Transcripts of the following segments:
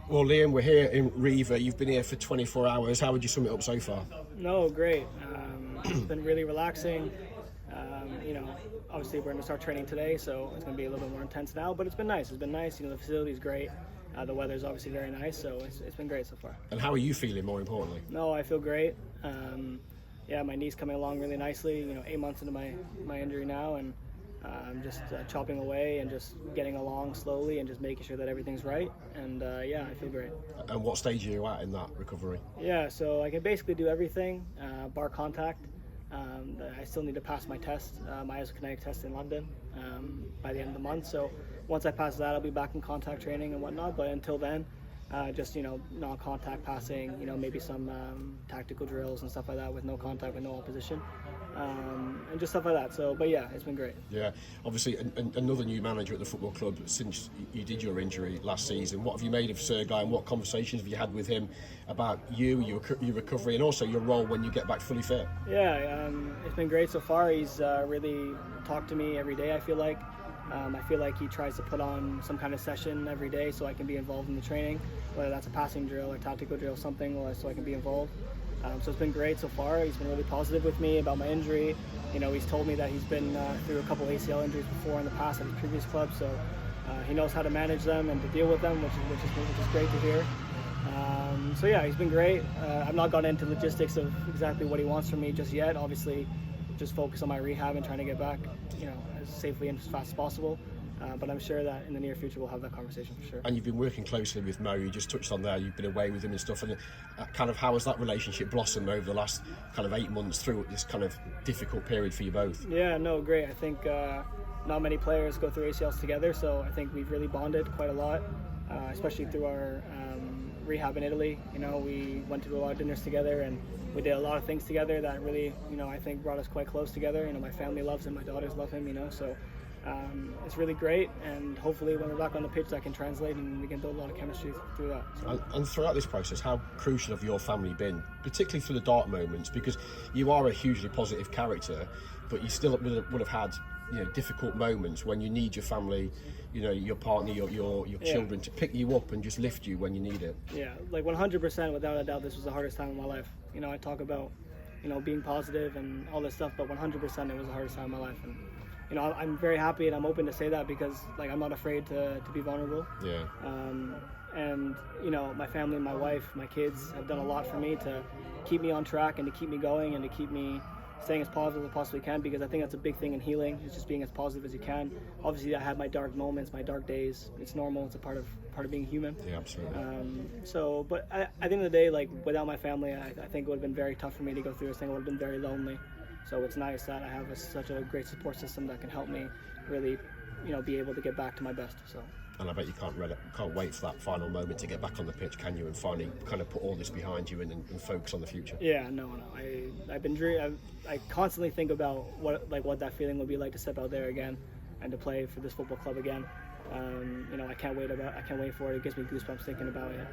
Well, Liam, we're here in Riva. You've been here for 24 hours. How would you sum it up so far? No, great. It's been really relaxing. Obviously we're going to start training today, so it's going to be a little bit more intense now. But it's been nice. It's been nice. The facility's great. The weather's obviously very nice, so it's been great so far. And how are you feeling, more importantly? No, I feel great. My knee's coming along really nicely. 8 months into my injury now, and I'm just chopping away and just getting along slowly and just making sure that everything's right. And I feel great. And what stage are you at in that recovery? Yeah, so I can basically do everything, bar contact. I still need to pass my test, my isokinetic test in London by the end of the month. So once I pass that, I'll be back in contact training and whatnot. But until then, just non-contact passing, maybe some tactical drills and stuff like that with no contact, with no opposition, and just stuff like that. So, but yeah, it's been great. Yeah, obviously another new manager at the football club since you did your injury last season. What have you made of Sergei, and what conversations have you had with him about your recovery and also your role when you get back fully fit? Yeah, it's been great so far. He's really talked to me every day, I feel like. I feel like he tries to put on some kind of session every day so I can be involved in the training, whether that's a passing drill or tactical drill, something so I can be involved. So it's been great so far. He's been really positive with me about my injury. He's told me that he's been through a couple ACL injuries before in the past at his previous club, so he knows how to manage them and to deal with them, which is great to hear. He's been great. I've not gotten into logistics of exactly what he wants from me just yet. Obviously, just focus on my rehab and trying to get back, as safely and as fast as possible. But I'm sure that in the near future we'll have that conversation for sure. And you've been working closely with Mo. You just touched on there. You've been away with him and stuff. And kind of how has that relationship blossomed over the last kind of 8 months through this kind of difficult period for you both? Yeah, no, great. I think not many players go through ACLs together, so I think we've really bonded quite a lot, especially through our rehab in Italy. We went to a lot of dinners together and we did a lot of things together that really, I think brought us quite close together. My family loves him, my daughters love him, so it's really great, and hopefully when we're back on the pitch that can translate and we can build a lot of chemistry through that. So. And throughout this process, how crucial have your family been, particularly through the dark moments, because you are a hugely positive character, but you still would have had difficult moments when you need your family, your partner, your children to pick you up and just lift you when you need it. Yeah, like 100%, without a doubt, this was the hardest time of my life. I talk about being positive and all this stuff, but 100% it was the hardest time of my life. And I'm very happy and I'm open to say that because I'm not afraid to be vulnerable. Yeah. And my family, my wife, my kids have done a lot for me to keep me on track and to keep me going and to keep me staying as positive as I possibly can, because I think that's a big thing in healing, is just being as positive as you can. Obviously I had my dark moments, my dark days. It's normal. It's a part of being human. Yeah, absolutely. But at the end of the day, without my family, I think it would have been very tough for me to go through this thing. I would have been very lonely. So it's nice that I have such a great support system that can help me really, be able to get back to my best. So. And I bet you can't wait for that final moment to get back on the pitch, can you? And finally, kind of put all this behind you and focus on the future. Yeah, no. I constantly think about what that feeling would be like to step out there again and to play for this football club again. I can't wait for it. It gives me goosebumps thinking about it.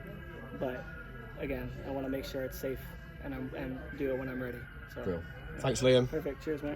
But again, I want to make sure it's safe and do it when I'm ready. So. Cool. Thanks, Liam. Perfect. Cheers, man.